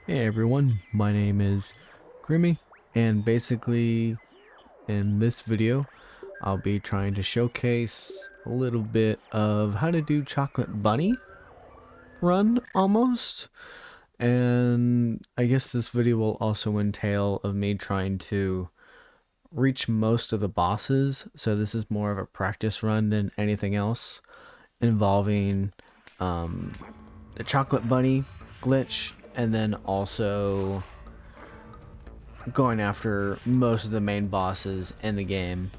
Hey everyone, my name is Grimmy, and basically in this video I'll be trying to showcase a little bit of how to do chocolate bunny run almost. And I guess this video will also entail of me trying to reach most of the bosses, so this is more of a practice run than anything else involving the chocolate bunny glitch, and then also going after most of the main bosses in the game.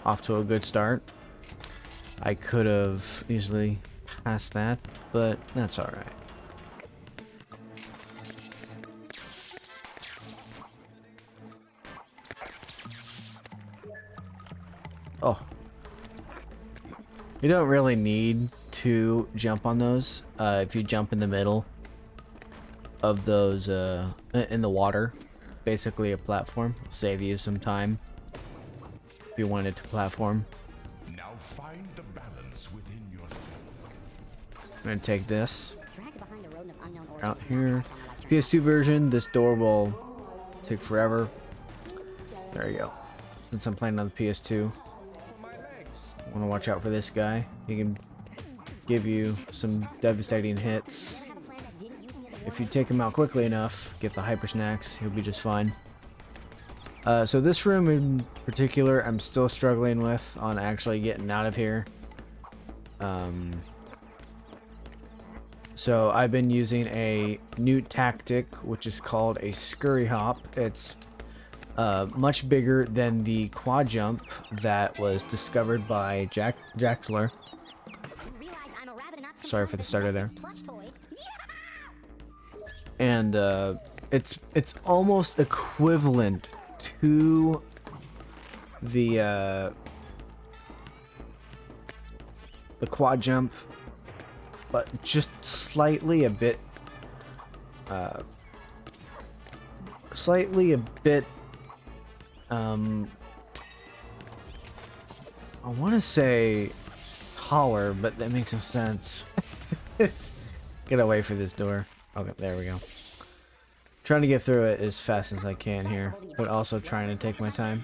Off to a good start. I could have easily passed that, but that's alright. Oh. You don't really need to jump on those. If you jump in the middle of those in the water, basically a platform, save you some time if you wanted to platform. Now find the balance within yourself. I'm gonna take this out here. PS2 version, this door will take forever. There you go. Since I'm playing on the PS2, I want to watch out for this guy. He can give you some devastating hits. If you take him out quickly enough, get the hyper snacks, he'll be just fine. So this room in particular, I'm still struggling with on actually getting out of here. So I've been using a new tactic, which is called a scurry hop. It's much bigger than the quad jump that was discovered by Jaxler. Sorry for the starter there. And it's almost equivalent to the quad jump, but just slightly a bit I want to say taller, but that makes no sense. Get away from this door. Okay, there we go. Trying to get through it as fast as I can here, but also trying to take my time.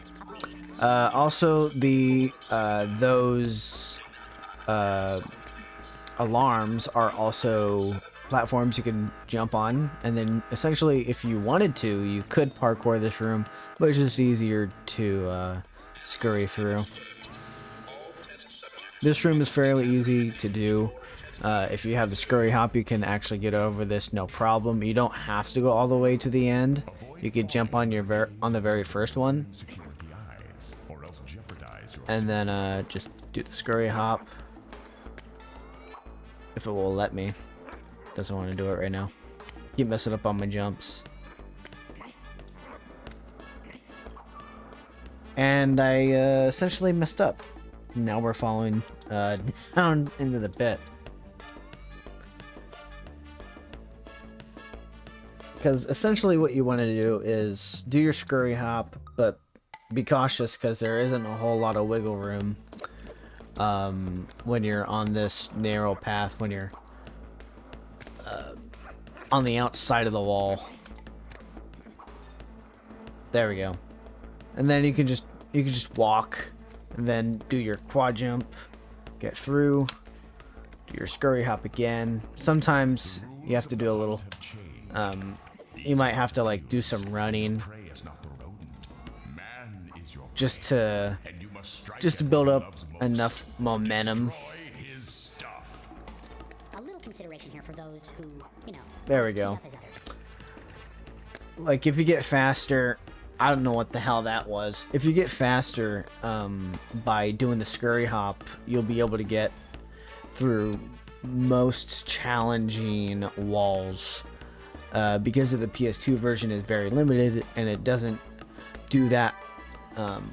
Also, the those alarms are also platforms you can jump on, and then essentially, if you wanted to, you could parkour this room, but it's just easier to scurry through. This room is fairly easy to do. If you have the scurry hop, you can actually get over this no problem. You don't have to go all the way to the end. You could jump on your on the very first one, and then just do the scurry hop if it will let me. Doesn't want to do it right now. Keep messing up on my jumps. And I essentially messed up. Now we're falling down into the pit. Because essentially what you want to do is do your scurry hop, but be cautious because there isn't a whole lot of wiggle room when you're on this narrow path, when you're on the outside of the wall. There we go. And then you can just walk, and then do your quad jump, get through, do your scurry hop again. Sometimes you have to do a little you might have to like do some running just to build up enough momentum. A little consideration here for those who, you know, there we go. Like if you get faster, I don't know what the hell that was. If you get faster by doing the scurry hop, you'll be able to get through most challenging walls. Because of the PS2 version is very limited, and it doesn't do that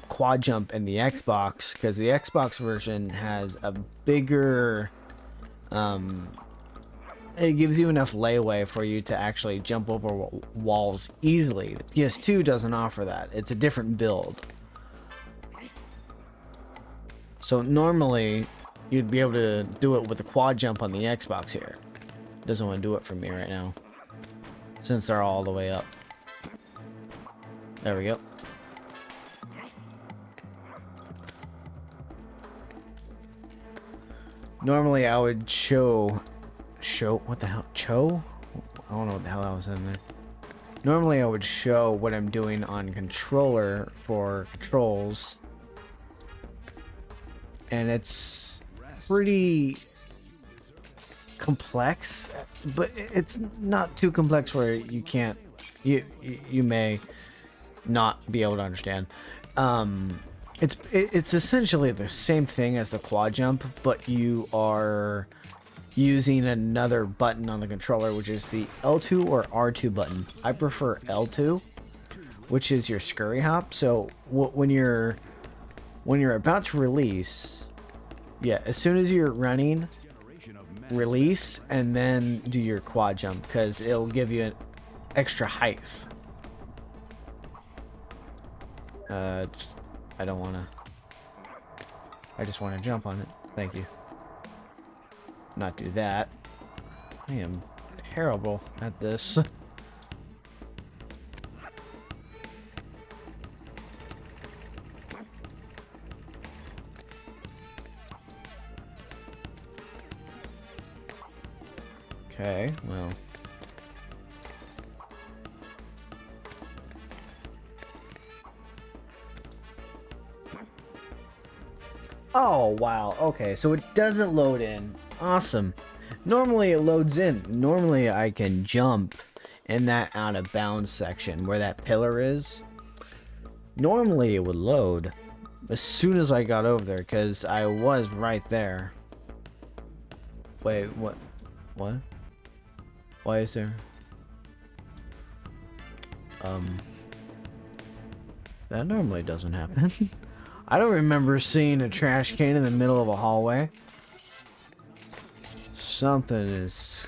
quad jump in the Xbox, because the Xbox version has a bigger it gives you enough leeway for you to actually jump over walls easily. The PS2 doesn't offer that. It's a different build. So normally you'd be able to do it with the quad jump on the Xbox here. Doesn't want to do it for me right now, since they're all the way up. There we go. Normally I would show what the hell, I don't know what the hell I was in there. Normally I would show what I'm doing on controller for controls, and it's pretty complex, but it's not too complex where you can't, you may not be able to understand. It's essentially the same thing as the quad jump, but you are using another button on the controller, which is the L2 or R2 button. I prefer L2, which is your scurry hop. So when you're about to release, yeah, as soon as you're running, release and then do your quad jump, because it'll give you an extra height. I don't want to. I just want to jump on it. Thank you. Not do that. I am terrible at this. Okay, well. Oh, wow. Okay, so it doesn't load in. Awesome. Normally it loads in. Normally I can jump in that out of bounds section where that pillar is. Normally it would load as soon as I got over there, because I was right there. Wait, what? What? Why is there? That normally doesn't happen. I don't remember seeing a trash can in the middle of a hallway. Something was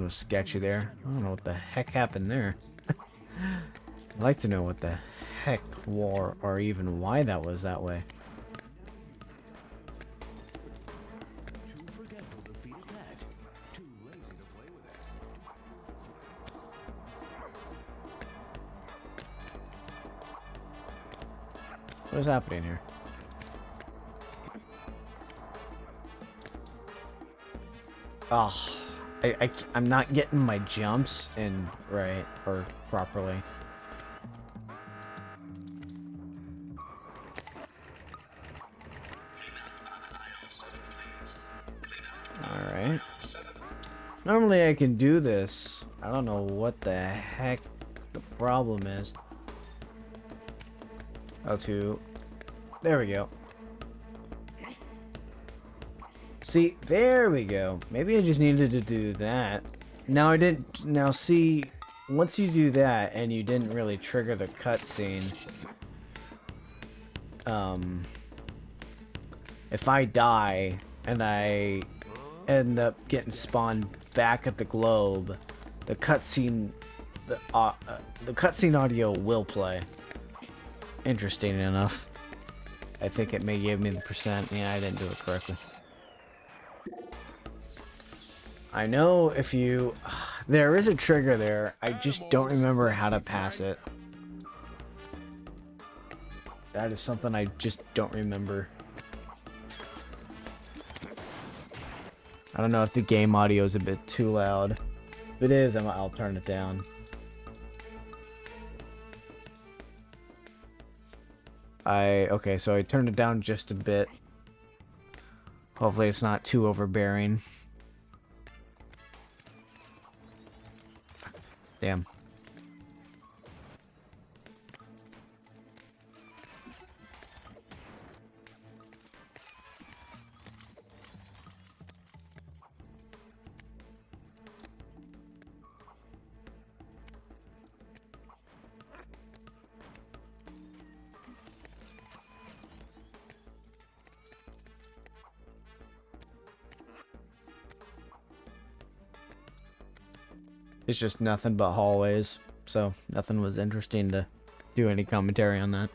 sketchy there. I don't know what the heck happened there. I'd like to know what the heck or even why that was that way. What is happening here? Oh, I'm not getting my jumps in right or properly. Alright. Normally I can do this. I don't know what the heck the problem is. L2. There we go. See, there we go. Maybe I just needed to do that. Now I didn't. Now see, once you do that and you didn't really trigger the cutscene, if I die and I end up getting spawned back at the globe, the cutscene, the cutscene audio will play. Interesting enough. I think it may give me the percent. Yeah, I didn't do it correctly. I know if you... There is a trigger there. I just don't remember how to pass it. That is something I just don't remember. I don't know if the game audio is a bit too loud. If it is, I'll turn it down. Okay, so I turned it down just a bit. Hopefully it's not too overbearing. Damn. It's just nothing but hallways, so nothing was interesting to do any commentary on that.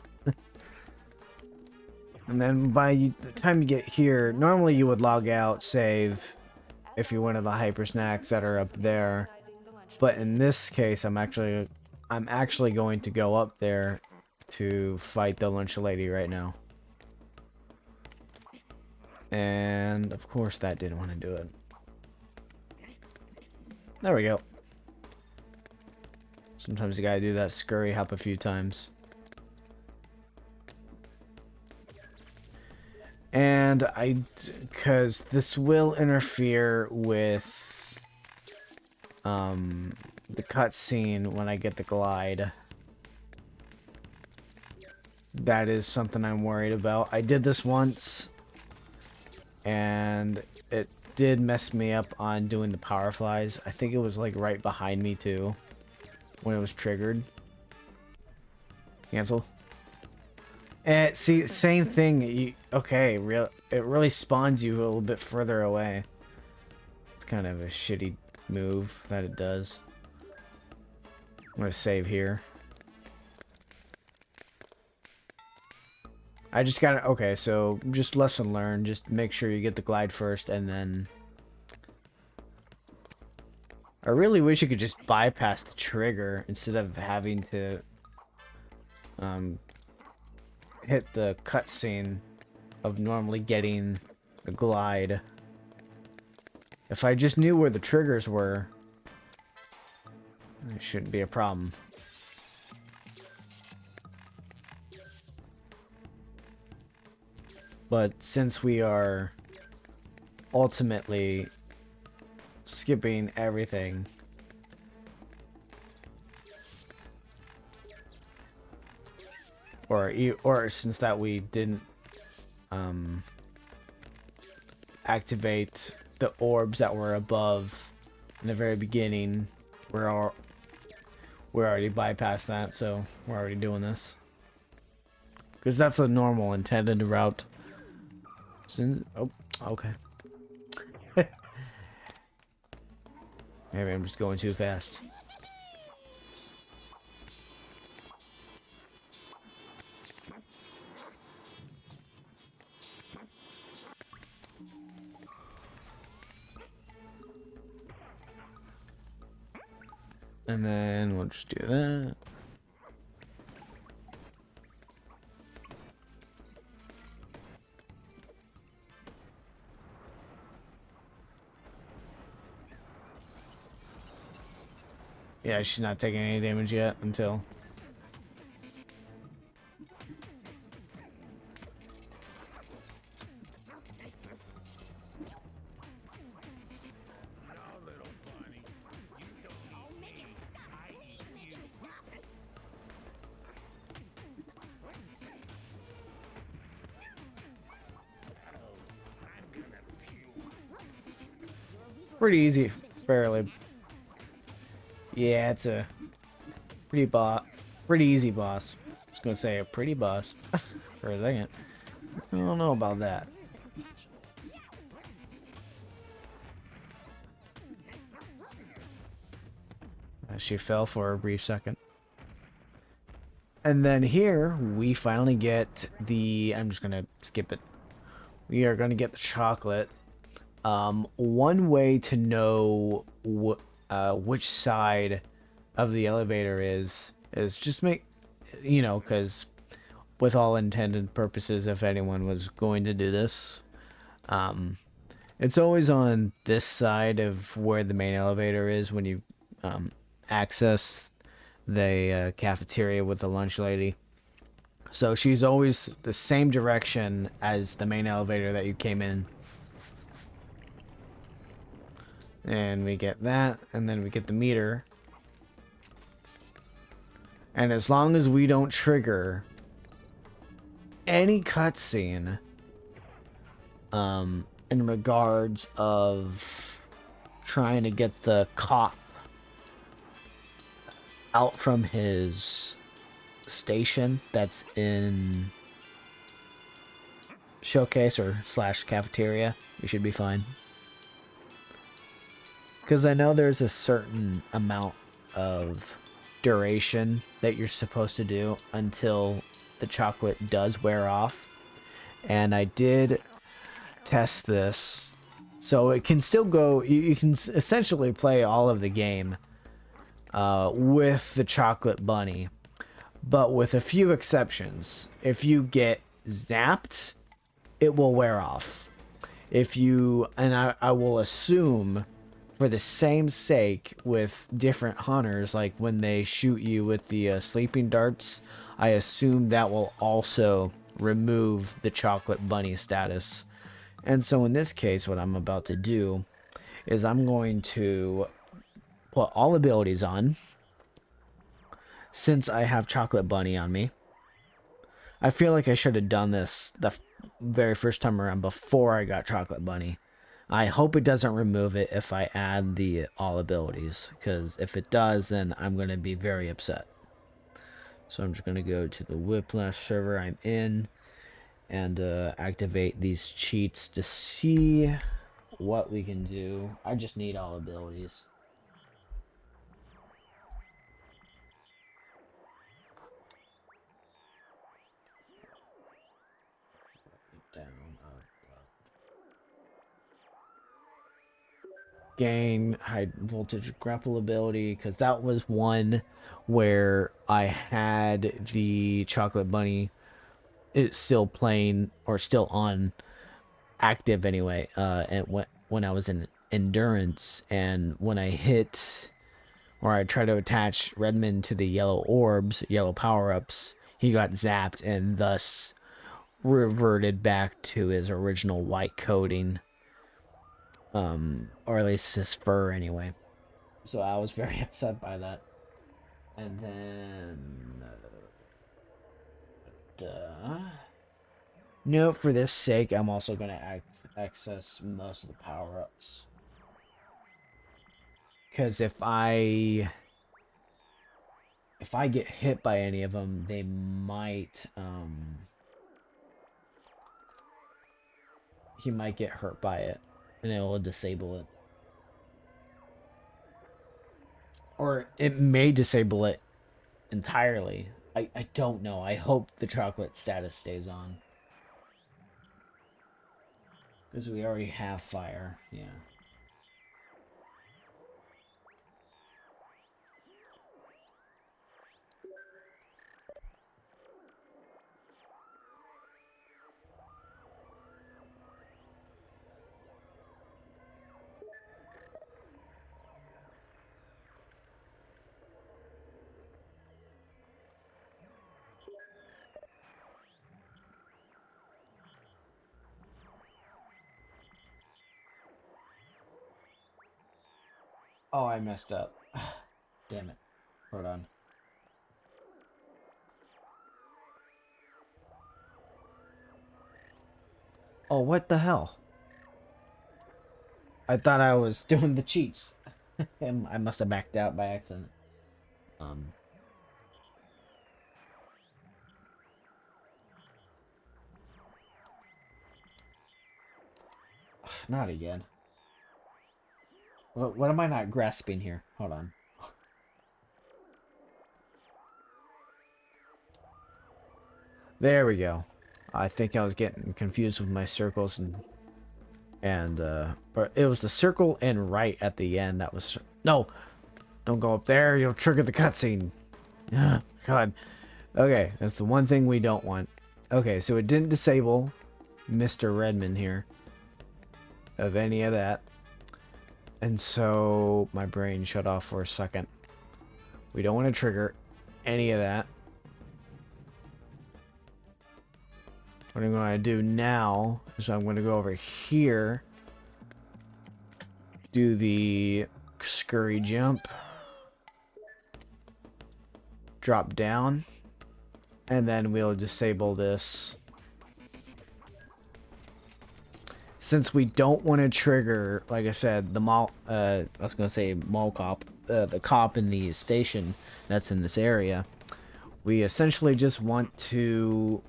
And then by the time you get here, normally you would log out, save, if you went to the hyper snacks that are up there. But in this case, I'm actually going to go up there to fight the lunch lady right now. And of course that didn't want to do it. There we go. Sometimes you gotta do that scurry hop a few times. And because this will interfere with the cutscene when I get the glide. That is something I'm worried about. I did this once, and it did mess me up on doing the power flies. I think it was like right behind me too when it was triggered. Cancel. And see, same thing. Okay, it really spawns you a little bit further away. It's kind of a shitty move that it does. I'm gonna save here. I just gotta, okay, so just lesson learned. Just make sure you get the glide first, and then I really wish you could just bypass the trigger instead of having to hit the cutscene of normally getting the glide. If I just knew where the triggers were, it shouldn't be a problem. But since we are ultimately skipping everything, or since that we didn't activate the orbs that were above in the very beginning, we're already bypassed that, so we're already doing this because that's a normal intended route. Oh, okay. Maybe I'm just going too fast. And then we'll just do that. Yeah, she's not taking any damage yet until... Pretty easy, fairly. Yeah, it's a pretty easy boss. Just gonna say a pretty boss for a second. I don't know about that. She fell for a brief second. And then here we finally get the, I'm just gonna skip it. We are gonna get the chocolate. One way to know which side of the elevator is just make, you know, because with all intended purposes, if anyone was going to do this, it's always on this side of where the main elevator is when you access the cafeteria with the lunch lady. So she's always the same direction as the main elevator that you came in. And we get that, and then we get the meter. And as long as we don't trigger any cutscene in regards of trying to get the cop out from his station that's in showcase or slash cafeteria, we should be fine. Because I know there's a certain amount of duration that you're supposed to do until the chocolate does wear off. and I did test this, so it can still go. You can essentially play all of the game with the chocolate bunny, but with a few exceptions. If you get zapped, it will wear off. If you, and I will assume for the same sake with different hunters, like when they shoot you with the sleeping darts, I assume that will also remove the chocolate bunny status. And so in this case, what I'm about to do is I'm going to put all abilities on, since I have chocolate bunny on me. I feel like I should have done this the very first time around before I got chocolate bunny. I hope it doesn't remove it if I add the all abilities, because if it does, then I'm going to be very upset. So I'm just going to go to the Whiplash server I'm in and activate these cheats to see what we can do. I just need all abilities. Down, up. Gain high voltage grapple ability, because that was one where I had the chocolate bunny, it's still playing or still on active anyway, and when I was in endurance, and when I hit or I try to attach Redmond to the yellow orbs, yellow power-ups, he got zapped and thus reverted back to his original white coating, or at least his fur anyway. So I was very upset by that. And then no, for this sake, I'm also going to access most of the power-ups. Because if I get hit by any of them, they might, he might get hurt by it, and it will disable it. Or it may disable it entirely. I don't know. I hope the chocolate status stays on. Because we already have fire, yeah. Oh, I messed up. Damn it. Hold on. Oh, what the hell? I thought I was doing the cheats. I must have backed out by accident. Not again. What am I not grasping here? Hold on. There we go. I think I was getting confused with my circles or it was the circle and right at the end that was. No, don't go up there. You'll trigger the cutscene. God. Okay, that's the one thing we don't want. Okay, so it didn't disable Mr. Redmond here of any of that. And so my brain shut off for a second. We don't want to trigger any of that. What I'm going to do now is I'm going to go over here, do the scurry jump, drop down, and then we'll disable this. Since we don't want to trigger, like I said, the I was going to say mall cop, the cop in the station that's in this area, we essentially just want to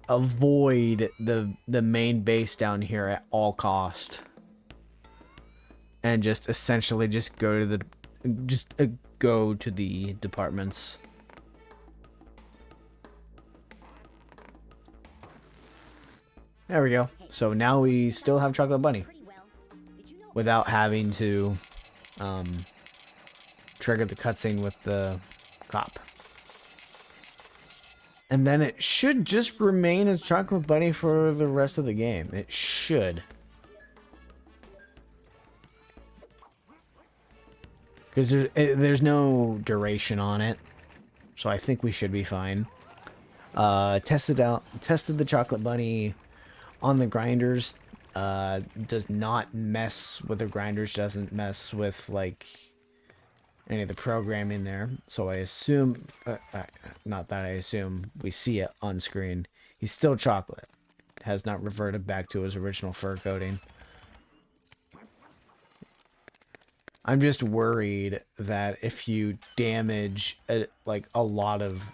avoid the main base down here at all cost, and just essentially just go to the departments. There we go. So now we still have chocolate bunny without having to trigger the cutscene with the cop. And then it should just remain as chocolate bunny for the rest of the game. It should. Because there's no duration on it. So I think we should be fine. Tested the chocolate bunny on the grinders. Does not mess with the grinders, doesn't mess with like any of the programming there. So I assume, not that I assume, we see it on screen. He's still chocolate. Has not reverted back to his original fur coating. I'm just worried that if you damage like a lot of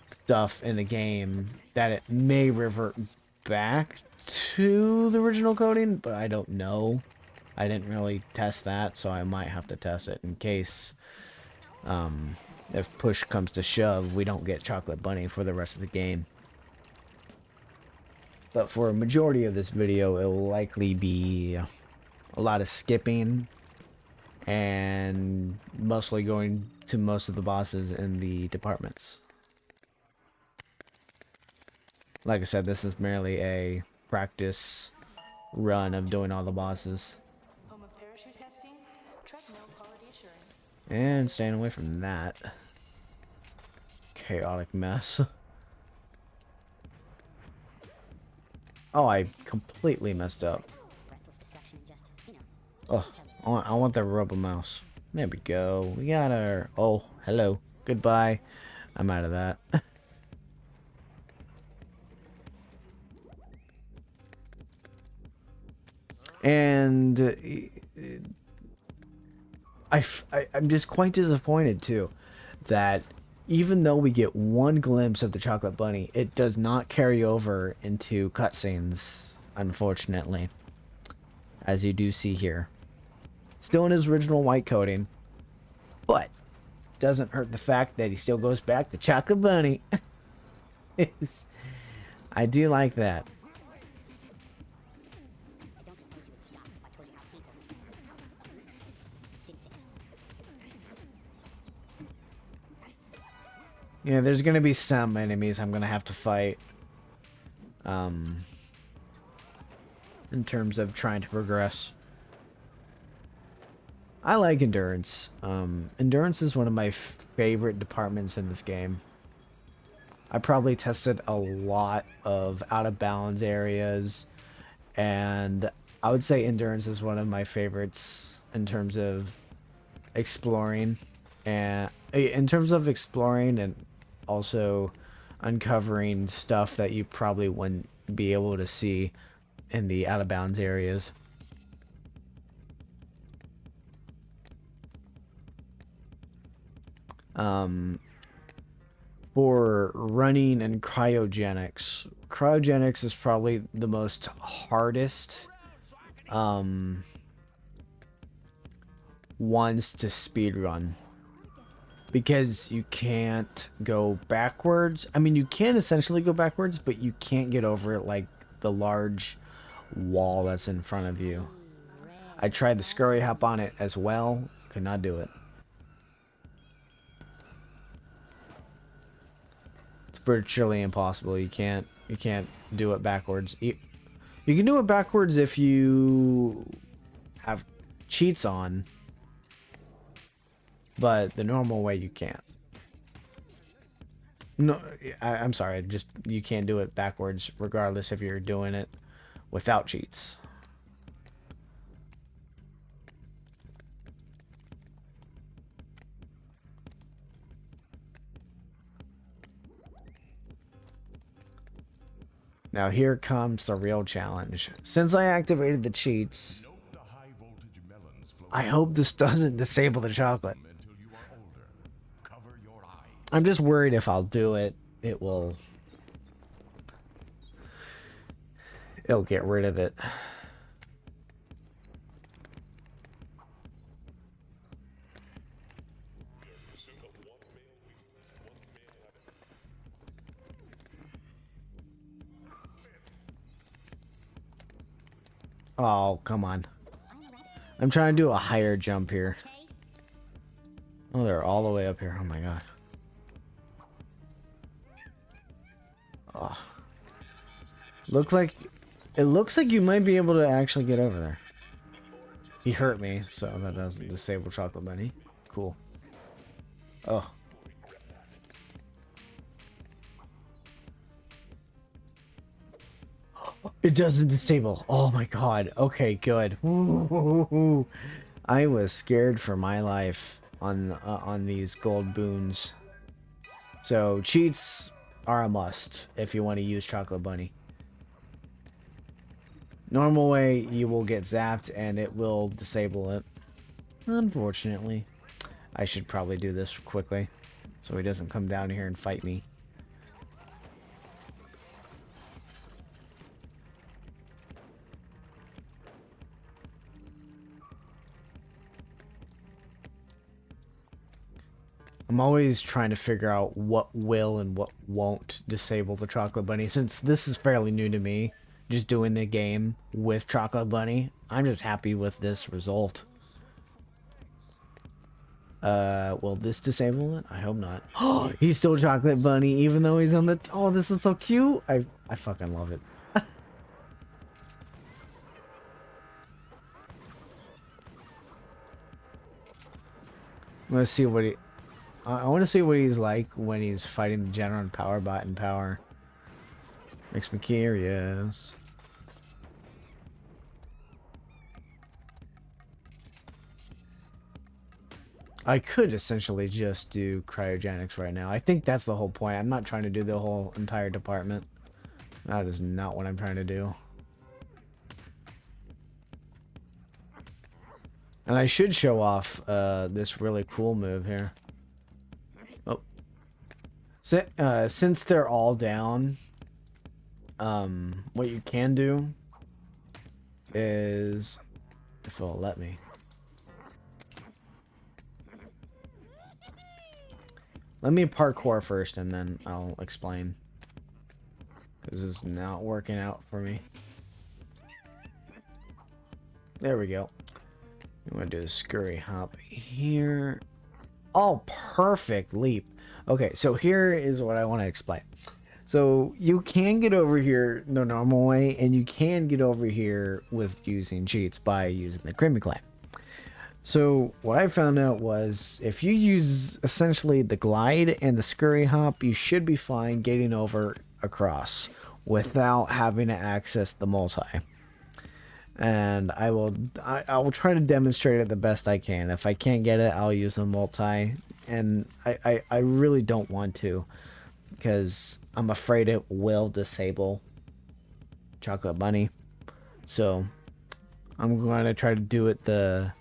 stuff in the game, that it may revert back to the original coating, but I don't know. I didn't really test that, so I might have to test it in case if push comes to shove, we don't get chocolate bunny for the rest of the game. But for a majority of this video, it will likely be a lot of skipping and mostly going to most of the bosses in the departments. Like I said, this is merely a practice run of doing all the bosses. Home of parachute testing, treadmill quality assurance. And staying away from that chaotic mess. Oh, I completely messed up. Oh, I want the rubber mouse. There we go. We got our... Oh, hello. Goodbye. I'm out of that. And I'm just quite disappointed too that even though we get one glimpse of the chocolate bunny, it does not carry over into cutscenes, unfortunately, as you do see here. Still in his original white coating, but doesn't hurt the fact that he still goes back to chocolate bunny. I do like that. Yeah, there's gonna be some enemies I'm gonna have to fight. In terms of trying to progress. I like endurance. Endurance is one of my favorite departments in this game. I probably tested a lot of out of bounds areas, and I would say endurance is one of my favorites in terms of exploring, and also uncovering stuff that you probably wouldn't be able to see in the out of bounds areas. For running and cryogenics is probably the most hardest ones to speedrun, because you can't go backwards. I mean, you can essentially go backwards, but you can't get over it like the large wall that's in front of you. I tried the scurry hop on it as well, could not do it. It's virtually impossible. You can't do it backwards. You can do it backwards if you have cheats on, but the normal way you can't. No, I'm sorry. Just you can't do it backwards, regardless if you're doing it without cheats. Now here comes the real challenge. Since I activated the cheats, I hope this doesn't disable the chocolate. I'm just worried if I'll do it, it'll get rid of it. Oh, come on. I'm trying to do a higher jump here. Oh, they're all the way up here. Oh my god. Oh. It looks like you might be able to actually get over there. He hurt me, so that doesn't disable Chocolate Bunny. Cool. Oh. It doesn't disable. Oh my god. Okay, good. Ooh. I was scared for my life on these gold boons. So cheats are a must if you want to use Chocolate Bunny. Normal way, you will get zapped and it will disable it. Unfortunately. I should probably do this quickly so he doesn't come down here and fight me. I'm always trying to figure out what will and what won't disable the Chocolate Bunny. Since this is fairly new to me, just doing the game with Chocolate Bunny, I'm just happy with this result. Will this disable it? I hope not. Oh, he's still Chocolate Bunny, even though he's on the... Oh, this is so cute! I fucking love it. Let's see what he... I want to see what he's like when he's fighting the General and Power Bot in Power. Makes me curious. I could essentially just do cryogenics right now. I think that's the whole point. I'm not trying to do the whole entire department. That is not what I'm trying to do. And I should show off this really cool move here. Oh. Since they're all down, what you can do is, if it'll let me. Let me parkour first and then I'll explain. Because it's not working out for me. There we go. I'm going to do a scurry hop here. Oh, perfect leap. Okay, so here is what I want to explain. So you can get over here the normal way, and you can get over here with using cheats by using the Creamy Climb. So what I found out was if you use essentially the glide and the scurry hop, you should be fine getting over across without having to access the multi. And I will try to demonstrate it the best I can. If I can't get it, I'll use the multi. And I really don't want to, because I'm afraid it will disable Chocolate Bunny. So I'm going to try to do it the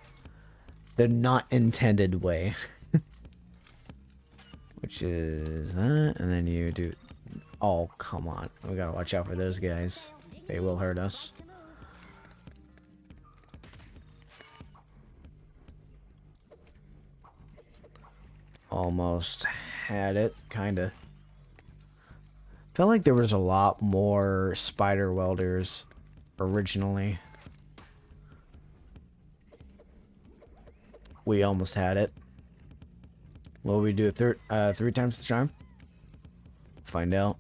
not intended way. Which is that, and then you do... Oh, come on. We gotta watch out for those guys. They will hurt us. Almost had it, kinda. Felt like there was a lot more spider welders originally. We almost had it. Will we do it 3 times the charm? Find out.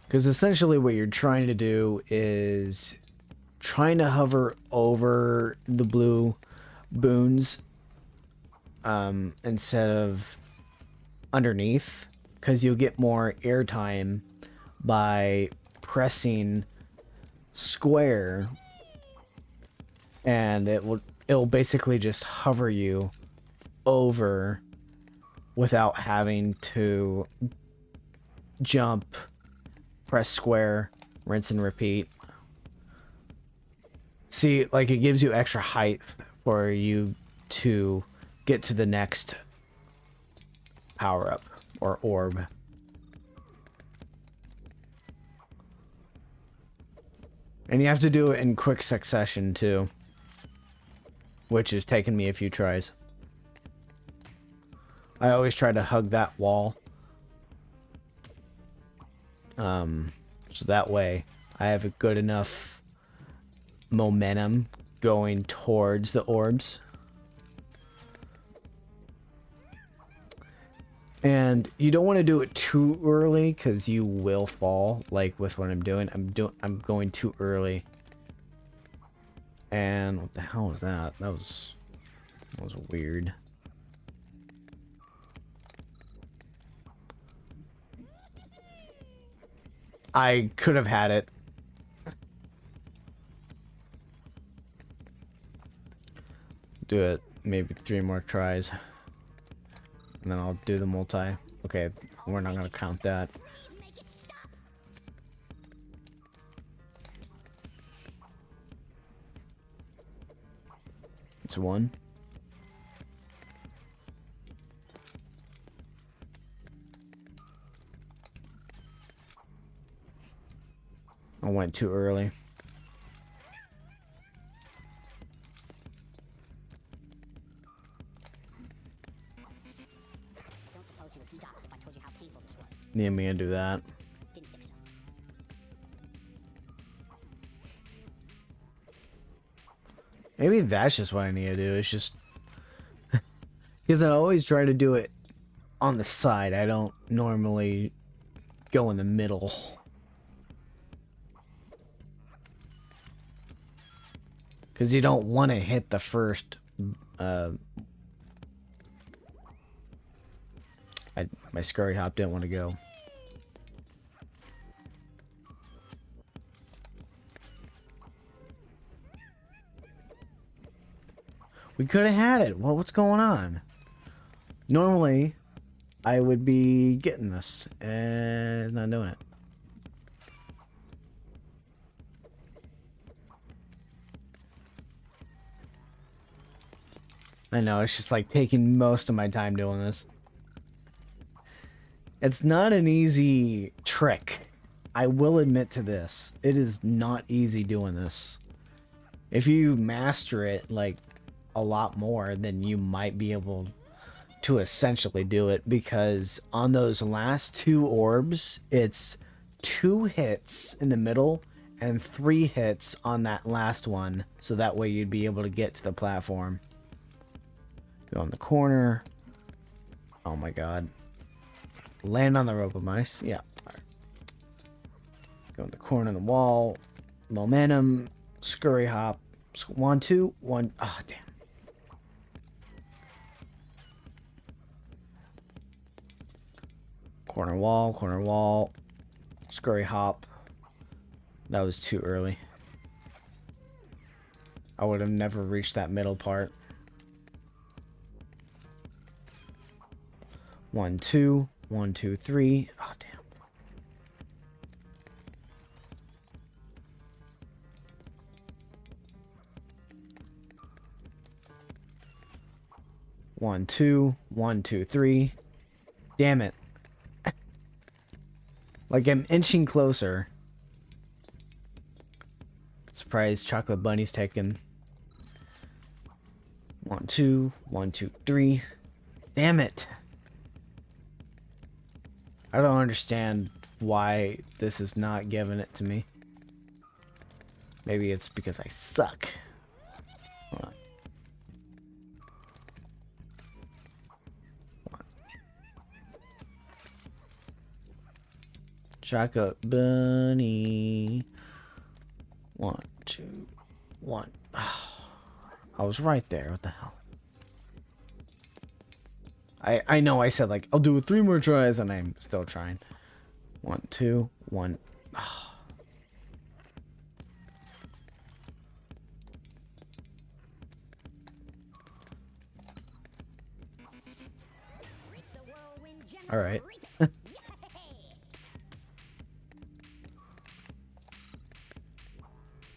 Because essentially what you're trying to do is trying to hover over the blue boons instead of underneath, because you'll get more airtime by pressing square, and it'll basically just hover you over without having to jump, press square, rinse and repeat. See, like, it gives you extra height for you to get to the next power up or orb. And you have to do it in quick succession too, which has taken me a few tries. I always try to hug that wall. So that way I have a good enough momentum going towards the orbs. And you don't want to do it too early because you will fall, like with what I'm doing. I'm going too early. And what the hell was that? That was weird. I could have had it. Do it maybe 3 more tries. And then I'll do the multi. Okay, we're not gonna count that. It's 1. I went too early. I don't suppose you would stop if I told you how painful this was. Need me to do that. Didn't think so. Maybe that's just what I need to do. It's just because I always try to do it on the side. I don't normally go in the middle. Because you don't want to hit the first. My scurry hop didn't want to go. We could have had it. Well, what's going on? Normally, I would be getting this and not doing it. I know, it's just like taking most of my time doing this. It's not an easy trick. I will admit to this. It is not easy doing this. If you master it like a lot more, then you might be able to essentially do it, because on those last 2 orbs, it's 2 hits in the middle and 3 hits on that last one, so that way you'd be able to get to the platform. Go in the corner. Oh my god. Land on the rope of mice. Yeah. All right. Go in the corner of the wall. Momentum. Scurry hop. 1, 2, 1. Oh, damn. Corner wall. Corner wall. Scurry hop. That was too early. I would have never reached that middle part. 1, 2, 1, 2, 3. Oh, damn. One, two, 1, 2, 3. Damn it. Like, I'm inching closer. Surprise, Chocolate Bunny's taken. 1, 2, 1, 2, 3. Damn it. I don't understand why this is not giving it to me. Maybe it's because I suck. Hold on. Chocolate Bunny. 1, 2, 1. I was right there. What the hell? I know I said, like, I'll do it 3 more tries, and I'm still trying. 1, 2, 1. All right.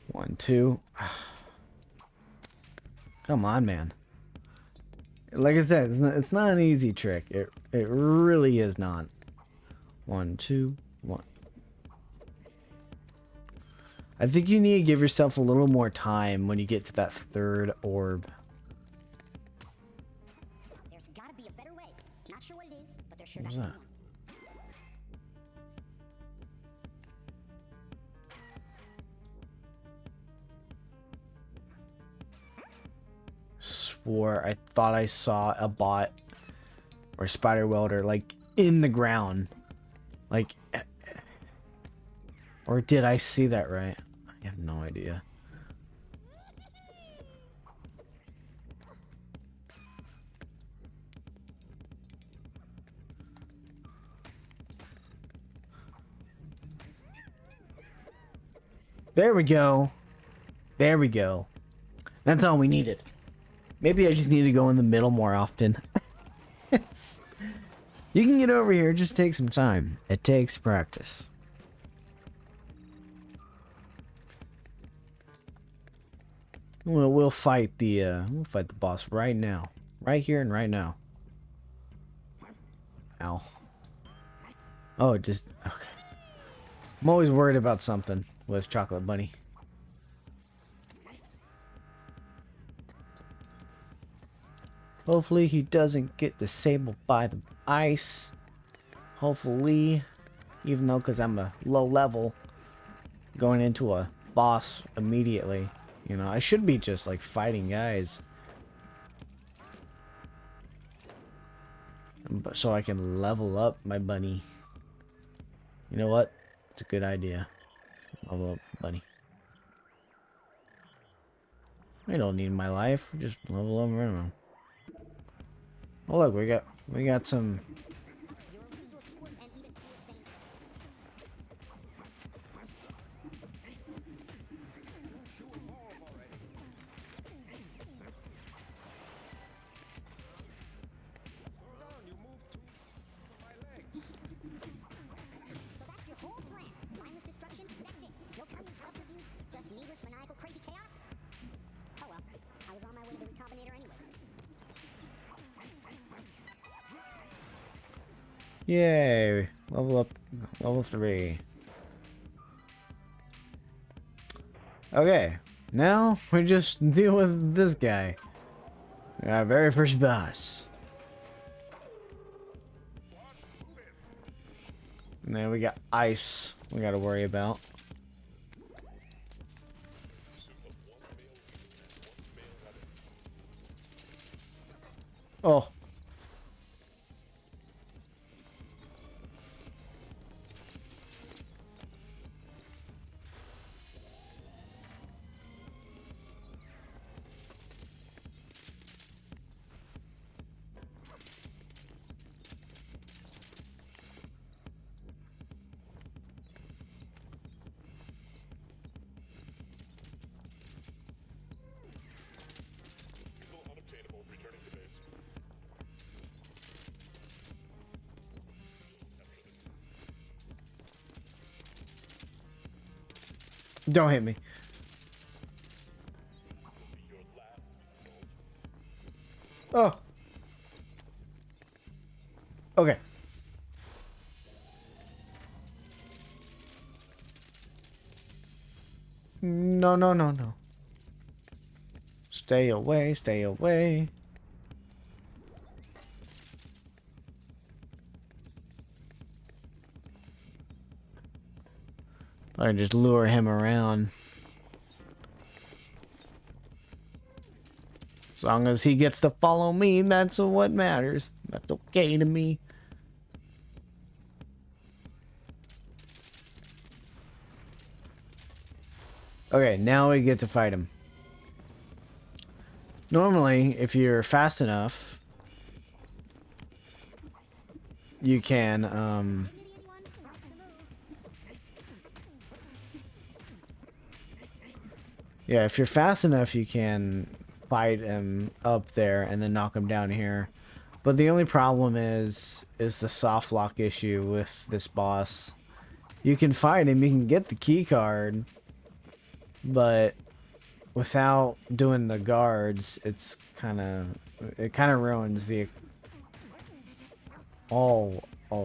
1, 2. Come on, man. Like I said, it's not an easy trick. It really is not. 1, 2, 1. I think you need to give yourself a little more time when you get to that 3rd orb. There's gotta be a better way. Not sure what it is, but they're sure What got was to be that? one. Swore I thought I saw a bot or spider welder like in the ground. Like, or did I see that right? I have no idea. There we go. There we go. That's all we needed. Maybe I just need to go in the middle more often. Yes. You can get over here, just take some time. It takes practice. We'll fight the boss right now. Right here and right now. Ow. Oh, just okay. I'm always worried about something with Chocolate Bunny. Hopefully he doesn't get disabled by the ice. Hopefully, even though because I'm a low level, going into a boss immediately. You know, I should be just like fighting guys. So I can level up my bunny. You know what? It's a good idea. Level up bunny. I don't need my life. Just level up. I don't know. Oh look, we got some. You're a weasel if you were, and even if you were saying so that's your whole plan. Mindless destruction? That's it. No permanent subterfuge? Just needless maniacal crazy chaos? Oh well. I was on my way to the Recombinator anyways. Yay! Level up. Level 3. Okay. Now we just deal with this guy. Our very first boss. And then we got ice we gotta worry about. Oh. Don't hit me. Oh. Okay. No, no, no, no. Stay away, stay away. I just lure him around. As long as he gets to follow me, that's what matters. That's okay to me. Okay, now we get to fight him. Normally, if you're fast enough, you can, yeah, if you're fast enough, you can fight him up there and then knock him down here. But the only problem is the soft lock issue with this boss. You can fight him, you can get the key card, but without doing the guards, it kind of ruins the. Oh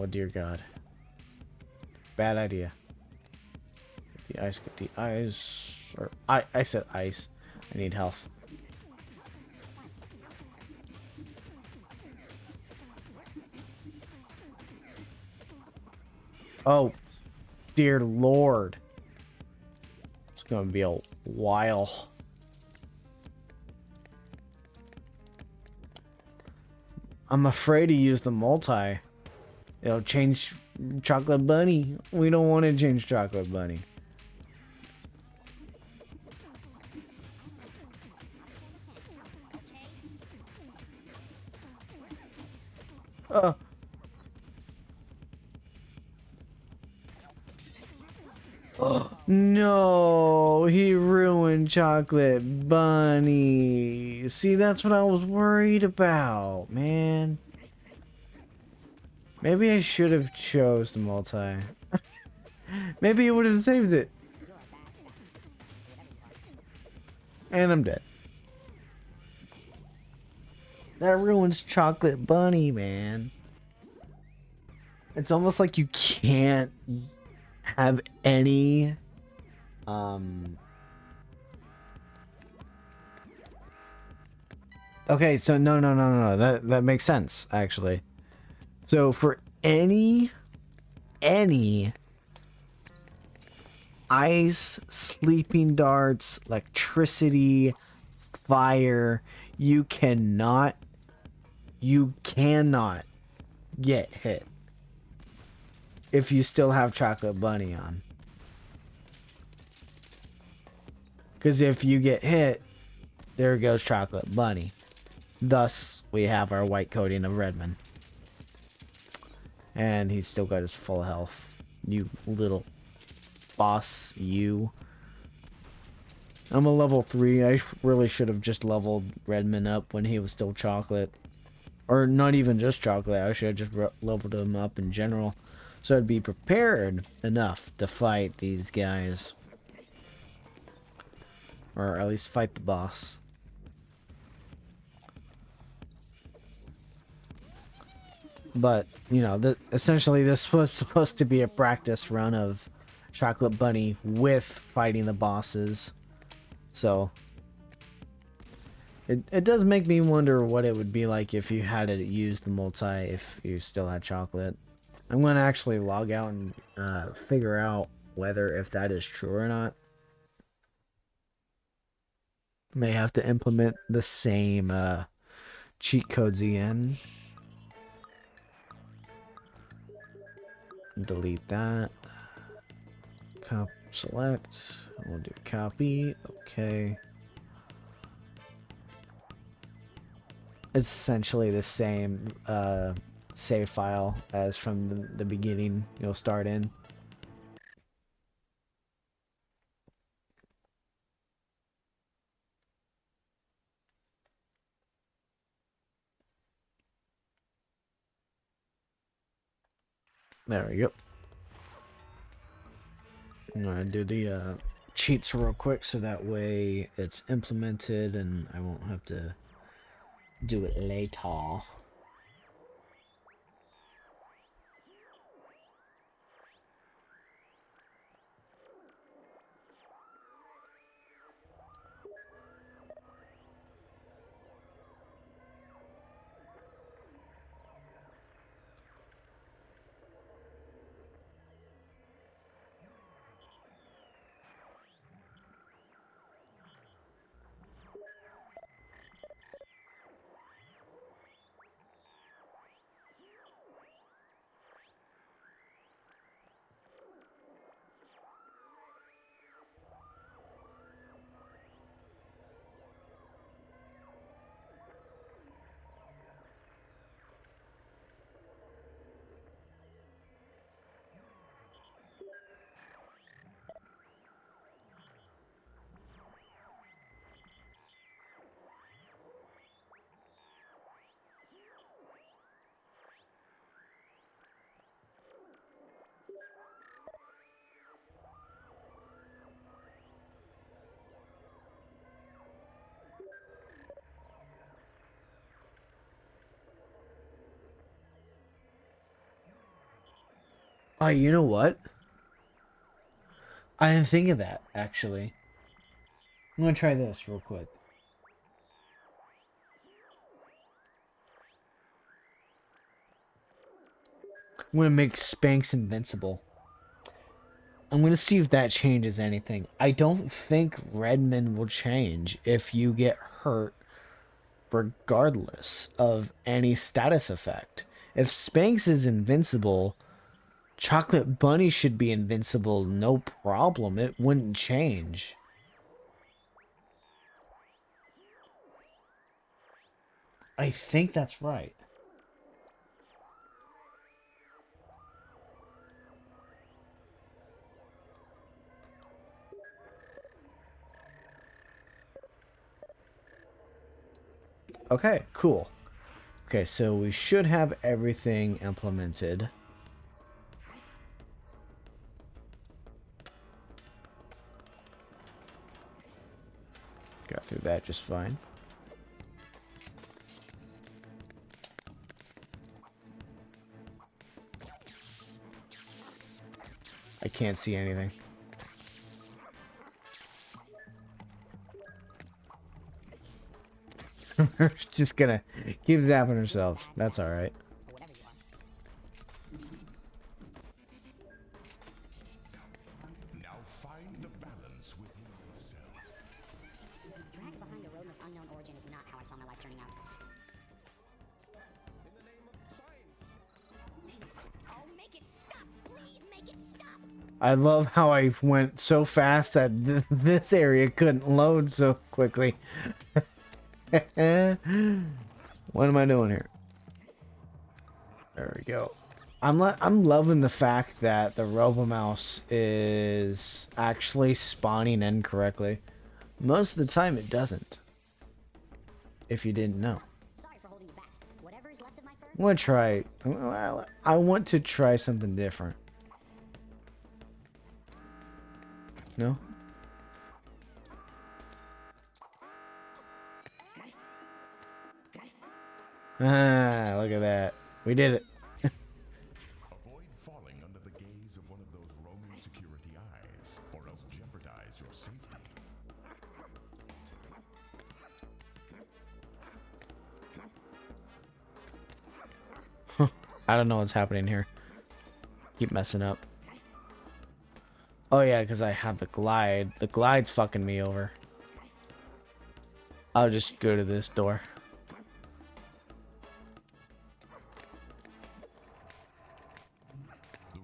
dear God. Bad idea. Get the ice, or I said ice. I need health. Oh, dear Lord. It's gonna be a while. I'm afraid to use the multi. It'll change Chocolate Bunny. We don't want to change Chocolate Bunny. Uh. No, he ruined Chocolate Bunny. See, that's what I was worried about, man. Maybe I should have chose the multi. Maybe it would have saved it. And I'm dead. That ruins Chocolate Bunny, man. It's almost like you can't have any okay, so no. That makes sense actually. So for any ice, sleeping darts, electricity, fire, you cannot get hit if you still have Chocolate Bunny on. Because if you get hit, there goes Chocolate Bunny. Thus, we have our white coating of Redmond. And he's still got his full health. You little boss, you. I'm a level 3. I really should have just leveled Redmond up when he was still chocolate. Or not even just chocolate. I should have just leveled him up in general. So I'd be prepared enough to fight these guys. Or at least fight the boss. But, you know, essentially this was supposed to be a practice run of Chocolate Bunny with fighting the bosses. So, it does make me wonder what it would be like if you had to use the multi if you still had chocolate. I'm going to actually log out and figure out whether if that is true or not. May have to implement the same cheat codes again. Delete that. Select. We'll do copy. Okay. It's essentially the same save file as from the beginning you'll start in. There we go. I'm gonna do the cheats real quick so that way it's implemented and I won't have to do it later. Oh, you know what? I didn't think of that, actually. I'm gonna try this real quick. I'm gonna make Spanx invincible. I'm gonna see if that changes anything. I don't think Redmond will change if you get hurt regardless of any status effect. If Spanx is invincible, Chocolate Bunny should be invincible, no problem. It wouldn't change. I think that's right. Okay, cool. Okay, so we should have everything implemented. Got through that just fine. I can't see anything. We're just gonna keep zapping ourselves. That's alright. Whatever you are. Now find the balance within yourself. Dragged behind a road of unknown origin is not how I saw my life turning out. In the name of science. Oh, make it stop! Please make it stop! I love how I went so fast that this area couldn't load so quickly. What am I doing here? There we go. I'm loving the fact that the RoboMouse is actually spawning incorrectly. Most of the time it doesn't. If you didn't know. Sorry for holding you back. Whatever is left of my fur. I'm gonna try. Well, I want to try something different. No? Ah, look at that. We did it. Avoid falling under the gaze of one of those roaming security eyes, or else jeopardize your safety. I don't know what's happening here. Keep messing up. Oh yeah, because I have the glide. The glide's fucking me over. I'll just go to this door.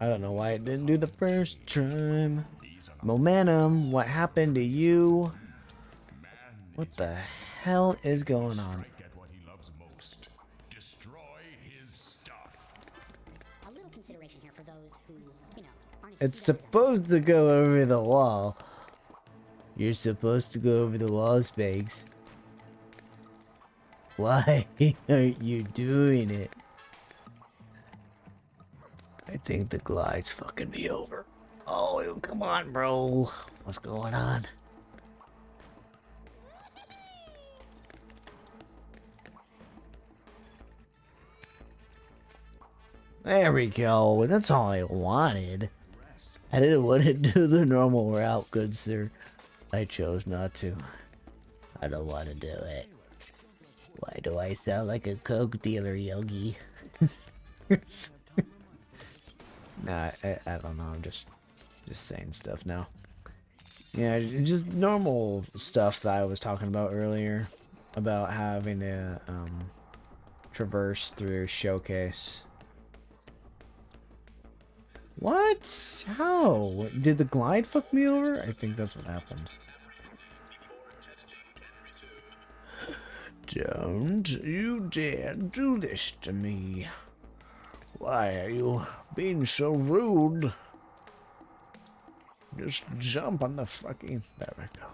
I don't know why it didn't do the first time. Momentum, what happened to you? What the hell is going on? Get what he loves most. Destroy his stuff. A little consideration here for those who, you know, aren't as It's skilled as supposed to go over the wall. You're supposed to go over the wall, Spags. Why aren't you doing it? I think the glide's fucking me over. Oh, come on, bro. What's going on? There we go. That's all I wanted. I didn't want to do the normal route, good sir. I chose not to. I don't want to do it. Why do I sound like a coke dealer, Yogi? Nah, I don't know. I'm just saying stuff now. Yeah, just normal stuff that I was talking about earlier about having to traverse through showcase. What? How? Did the glide fuck me over? I think that's what happened. Don't you dare do this to me. Why are you being so rude? Just jump on the fucking... There we go.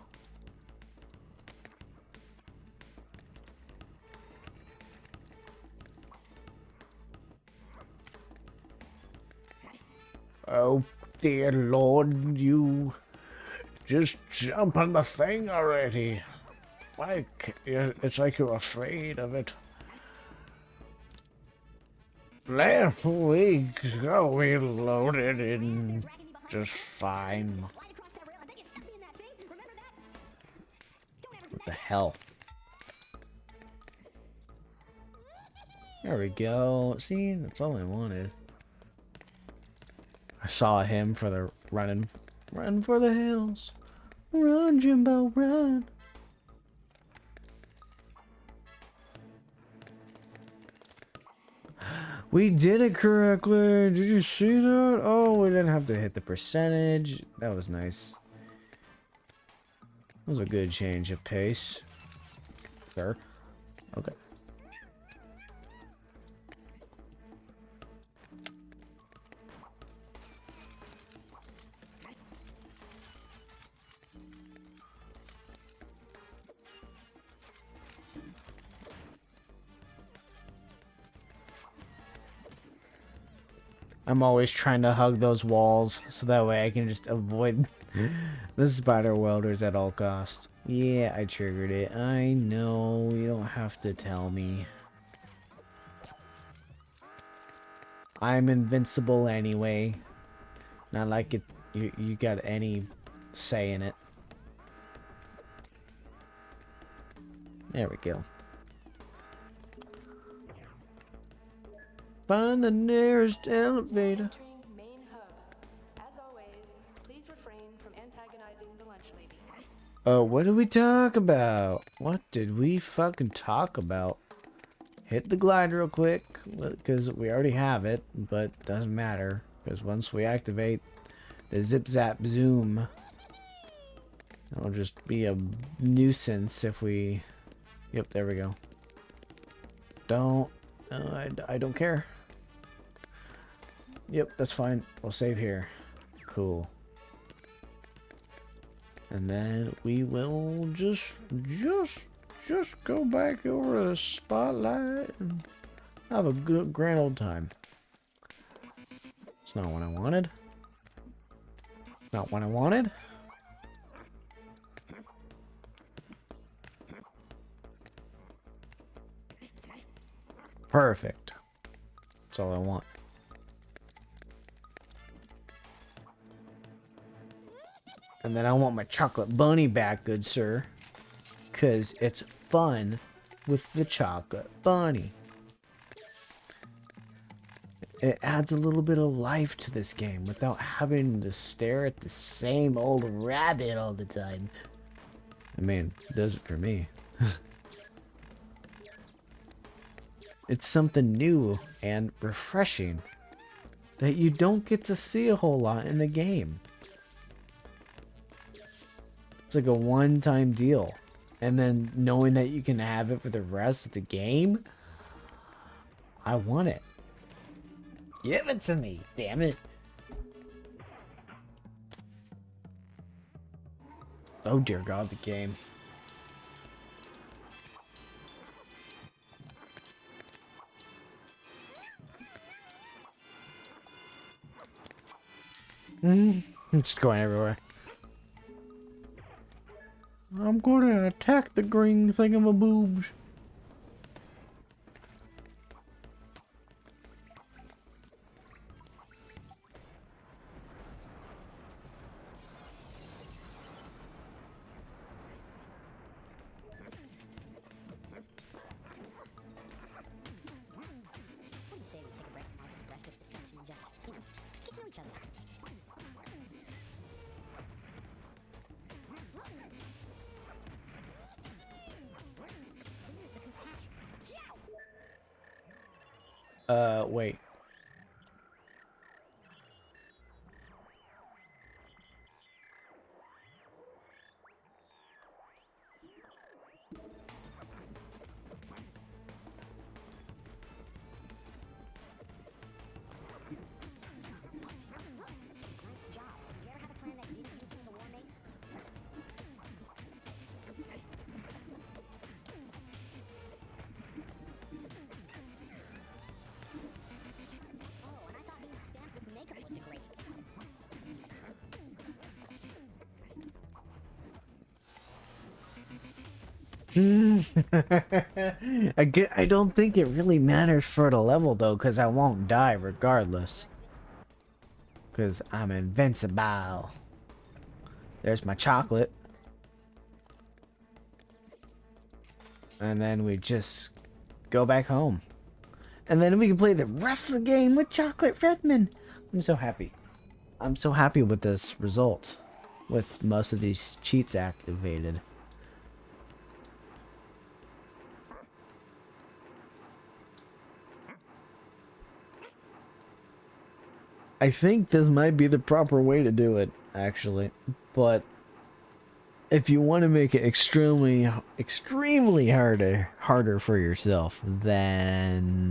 Oh, dear Lord, you... Just jump on the thing already. Why? It's like you're afraid of it. There we go. We loaded in just fine. slide across that rail and then you stuck me in that thing. Remember that? Don't ever do What the hell? There we go. See, that's all I wanted. saw him for the run for the hills. Run, Jimbo, run. We did it correctly. Did you see that? Oh, we didn't have to hit the percentage. That was nice. That was a good change of pace, sir. Okay. I'm always trying to hug those walls so that way I can just avoid the spider welders at all costs. Yeah, I triggered it. I know. You don't have to tell me. I'm invincible anyway. Not like it. You got any say in it. There we go. Find the nearest elevator. Entering main hub. As always, please refrain from antagonizing the lunch lady. What did we talk about? What did we fucking talk about? Hit the glide real quick, because we already have it, but doesn't matter, because once we activate the zip zap zoom, it'll just be a nuisance if we... Yep, there we go. I don't care. Yep, that's fine. We'll save here. Cool. And then we will just go back over the spotlight and have a good grand old time. It's not what I wanted. Not what I wanted. Perfect. That's all I want. And then I want my chocolate bunny back, good sir. 'Cause it's fun with the chocolate bunny. It adds a little bit of life to this game without having to stare at the same old rabbit all the time. I mean, it does it for me. It's something new and refreshing that you don't get to see a whole lot in the game. It's like a one-time deal. And then knowing that you can have it for the rest of the game, I want it. Give it to me, damn it. Oh dear God, the game. It's going everywhere. I'm gonna attack the green thingamaboobs. Wouldn't say we take a break from all this breakfast distraction and just, get to know each other. Here's the compassion. Wait. Nice job. You ever have a plan that didn't use you as a war mace? Oh, and I thought being stamped with makeup was degrading. I don't think it really matters for the level though, because I won't die regardless. Because I'm invincible. There's my chocolate. And then we just go back home. And then we can play the rest of the game with Chocolate Redman. I'm so happy. I'm so happy with this result, with most of these cheats activated. I think this might be the proper way to do it, actually. But if you want to make it extremely harder for yourself, then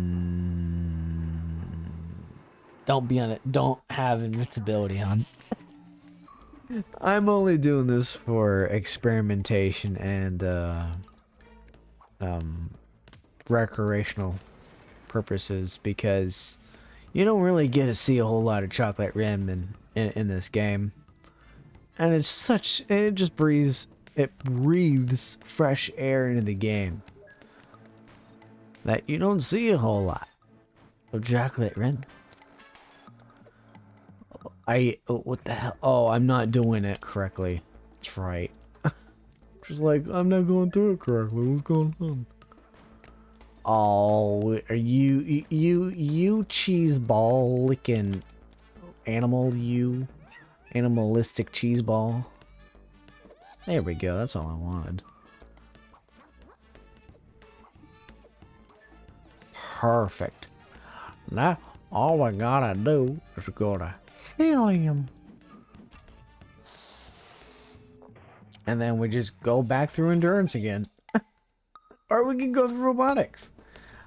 don't be on it. Don't have invincibility on. I'm only doing this for experimentation and recreational purposes, because you don't really get to see a whole lot of chocolate rim in this game, and it just breathes fresh air into the game that you don't see a whole lot of chocolate rim. What the hell? Oh, I'm not doing it correctly. That's right. Just like, I'm not going through it correctly. What's going on? Oh, are you cheese ball licking animal, you animalistic cheese ball? There we go. That's all I wanted. Perfect. Now all I gotta do is go to helium, and then we just go back through endurance again. Or we can go through robotics.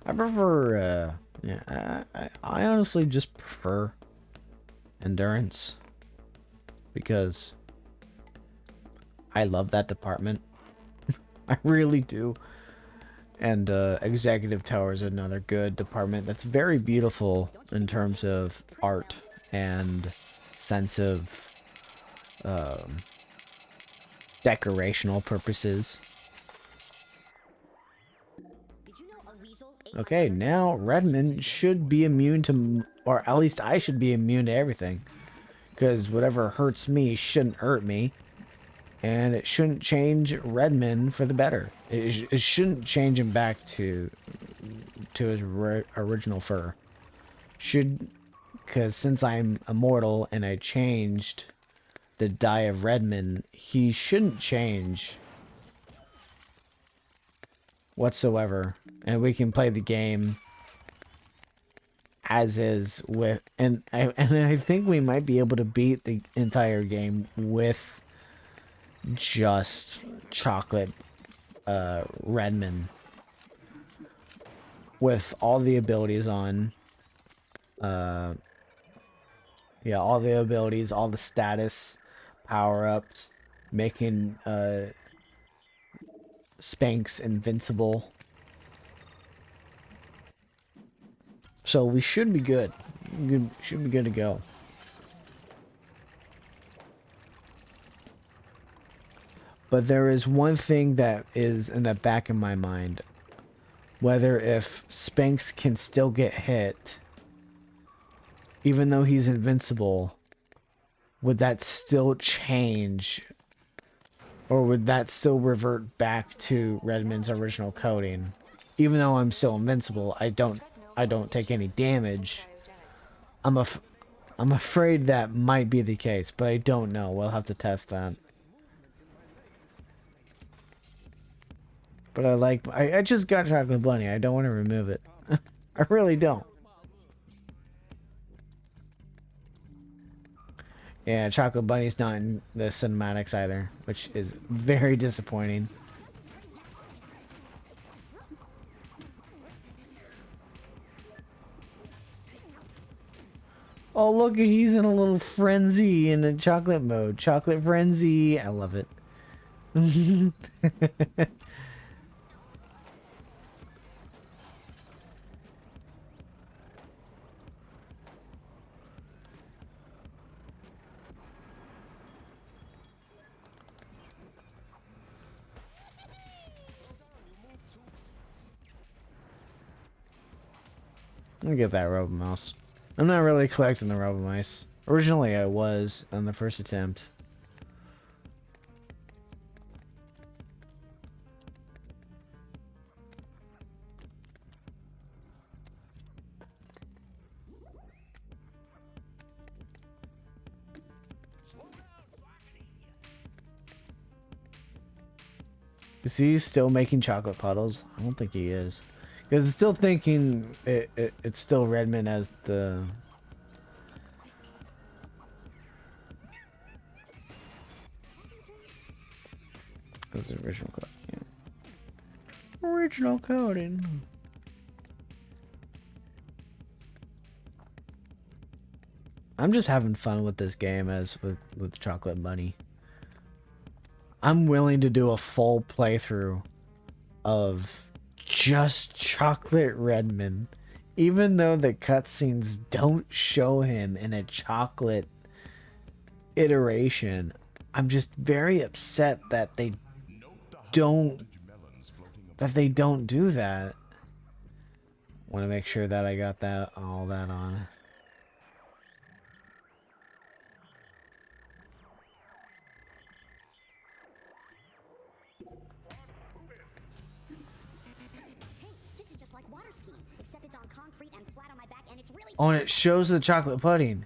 I prefer, yeah, I honestly just prefer endurance, because I love that department. I really do. And Executive Tower is another good department that's very beautiful in terms of art and sense of decorational purposes. Did you know a weasel ate Okay, now Redmond should be immune to, or at least I should be immune to everything. Because whatever hurts me shouldn't hurt me. And it shouldn't change Redmond for the better. It shouldn't change him back to his original fur. Because since I'm immortal and I changed the dye of Redmond, he shouldn't change whatsoever. And we can play the game as is with, and I think we might be able to beat the entire game with just chocolate Redmond, with all the abilities on. Yeah, all the abilities, all the status power-ups, making Spanx invincible. So we should be good. Should be good to go. But there is one thing that is in the back of my mind. Whether if Spanx can still get hit, even though he's invincible, would that still change? Or would that still revert back to Redmond's original coding? Even though I'm still invincible, I don't take any damage. I'm afraid that might be the case, but I don't know. We'll have to test that. But I just got Chocolate Bunny. I don't want to remove it. I really don't. Yeah, Chocolate Bunny's not in the cinematics either, which is very disappointing. Oh, look, he's in a little frenzy in a chocolate mode. Chocolate frenzy. I love it. Let me get that Robo Mouse. I'm not really collecting the Robo Mice. Originally, I was on the first attempt. Is he still making chocolate puddles? I don't think he is. Because it's still thinking it's still Redmond as the... That's the original code. Yeah. Original coding. I'm just having fun with this game as with Chocolate Bunny. I'm willing to do a full playthrough of just Chocolate Redmond, even though the cutscenes don't show him in a chocolate iteration. I'm just very upset that they don't do that. Want to make sure that I got all that on. Oh, and it shows the chocolate pudding.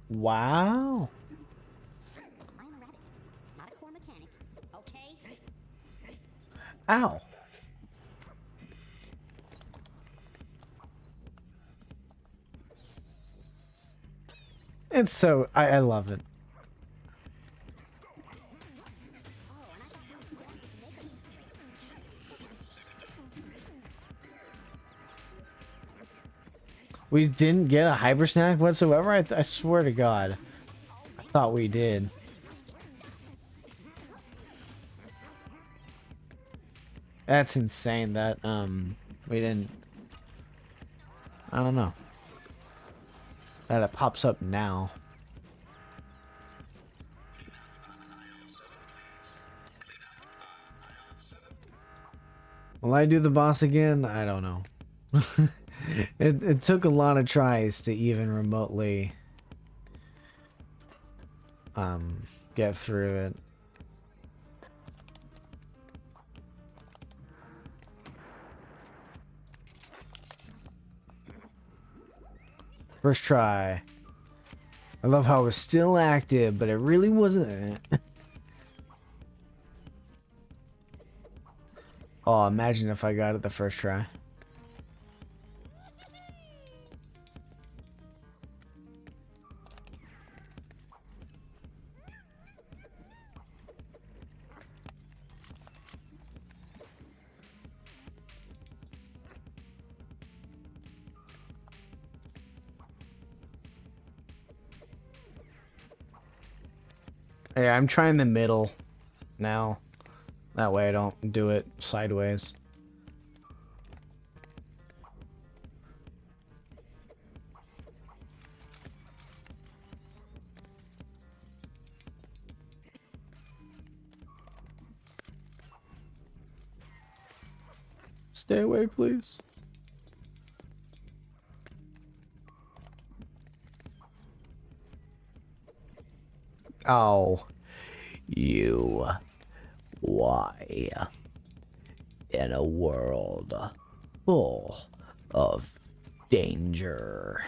Wow. I'm a rabbit, not a core mechanic. Okay? Ow. It's so I love it. We didn't get a hyper snack whatsoever? I swear to God. I thought we did. That's insane that, we didn't... I don't know. That it pops up now. Will I do the boss again? I don't know. It took a lot of tries to even remotely get through it. First try. I love how it was still active, but it really wasn't. Oh, imagine if I got it the first try. Hey, I'm trying the middle now. That way I don't do it sideways. Stay away, please. Oh, you. Why? In a world full of danger.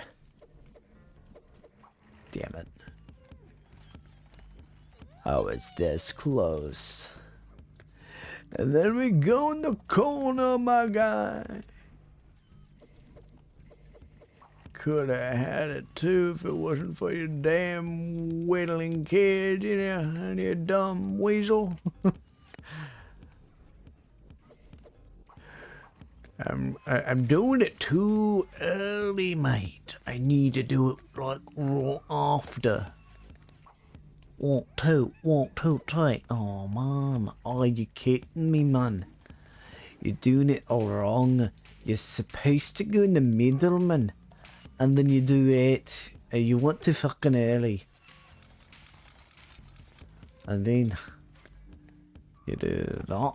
Damn it. I was this close. And then we go in the corner, my guy. Could have had it too if it wasn't for your damn whittling kid, you know, and your dumb weasel. I'm doing it too early, mate. I need to do it like right after. 1, 2, 1, 2, 3. Oh man, are you kidding me, man? You're doing it all wrong. You're supposed to go in the middle, man. And then you do it. You want to fucking early. And then you do that.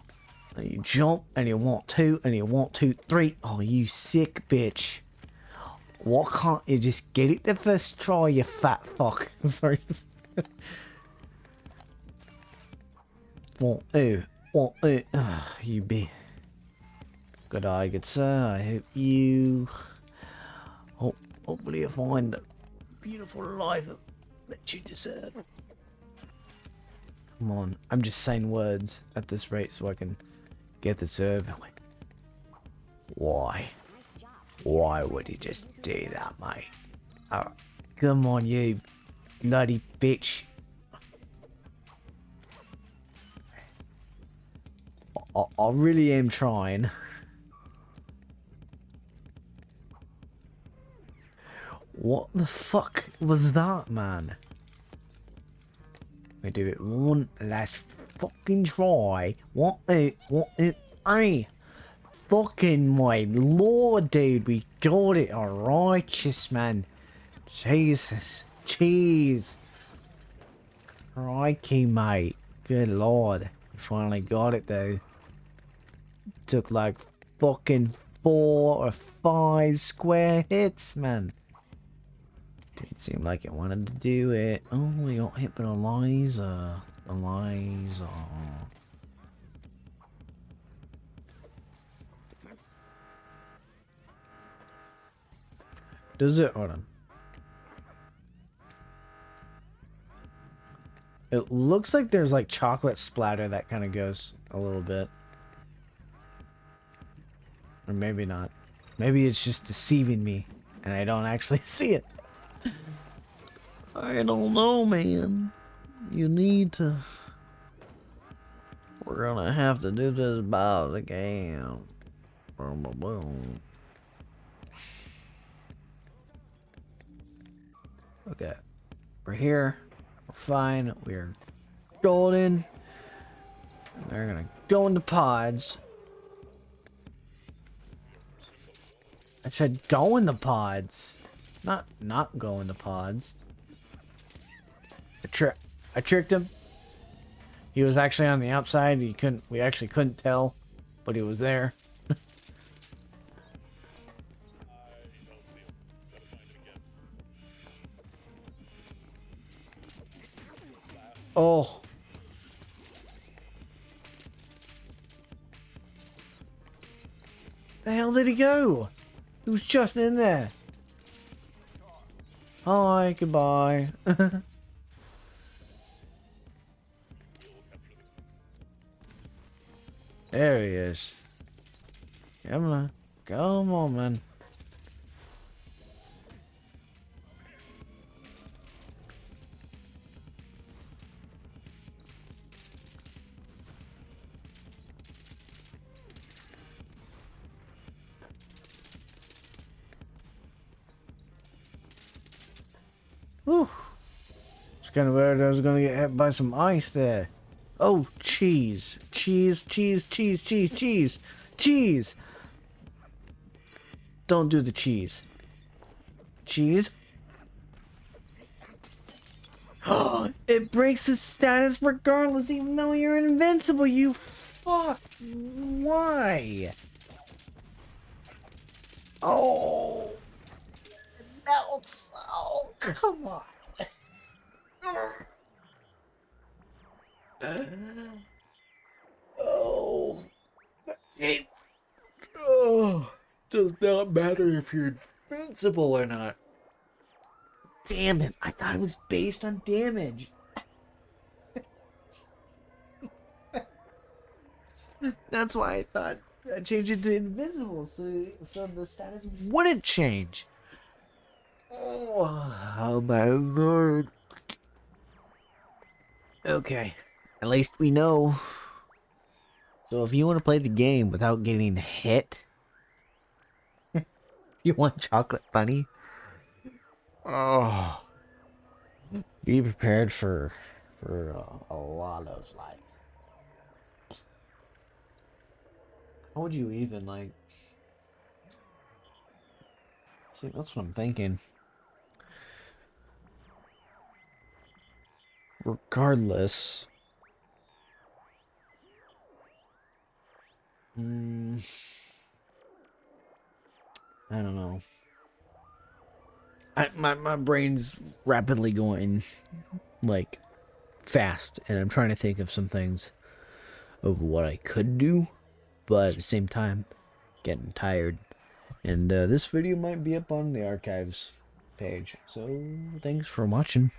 And you jump and you want to and you want 2, 3. Oh, you sick bitch. Why can't you just get it the first try, you fat fuck? I'm sorry. 1, 2, 1, 2. You be. Good eye, good sir. I hope you. Hopefully you find the beautiful life that you deserve. Come on, I'm just saying words at this rate so I can get this over with. Why? Why would he just do that, mate? Oh, come on, you bloody bitch. I really am trying. What the fuck was that, man? We do it one last fucking try. What it? Hey, fucking my lord, dude, we got it. Righteous, man. Jesus, cheese. Crikey, mate. Good lord, we finally got it though. Took like fucking 4 or 5 square hits, man. Didn't seem like it wanted to do it. Oh, we got hit by Eliza. Eliza. Does it? Hold on. It looks like there's like chocolate splatter that kind of goes a little bit. Or maybe not. Maybe it's just deceiving me and I don't actually see it. I don't know, man. You need to... We're gonna have to do this about again. Boom, boom, boom. Okay. We're here. We're fine. We're golden. We're gonna go into pods. I said go into pods. Not go into pods. I tricked him. He was actually on the outside. We actually couldn't tell, but he was there. Oh. The hell did he go? He was just in there. Hi, goodbye. There he is. Come on. Come on, man. Whew. It's kind of weird. I was gonna get hit by some ice there. Oh, cheese. Cheese, cheese, cheese, cheese, cheese. Cheese! Don't do the cheese. Cheese? Oh, it breaks the status regardless, even though you're invincible, you fuck. Why? Oh. It melts. Oh, come on. Oh. It does not matter if you're invincible or not. Damn it, I thought it was based on damage. That's why I thought I'd change it to invincible so the status wouldn't change. Oh my lord. Okay, at least we know. So if you want to play the game without getting hit, if you want chocolate bunny, oh, be prepared for a lot of like. How would you even like? See, that's what I'm thinking. Regardless. I don't know. My brain's rapidly going like fast, and I'm trying to think of some things of what I could do, but at the same time, getting tired. And this video might be up on the archives page. So thanks for watching.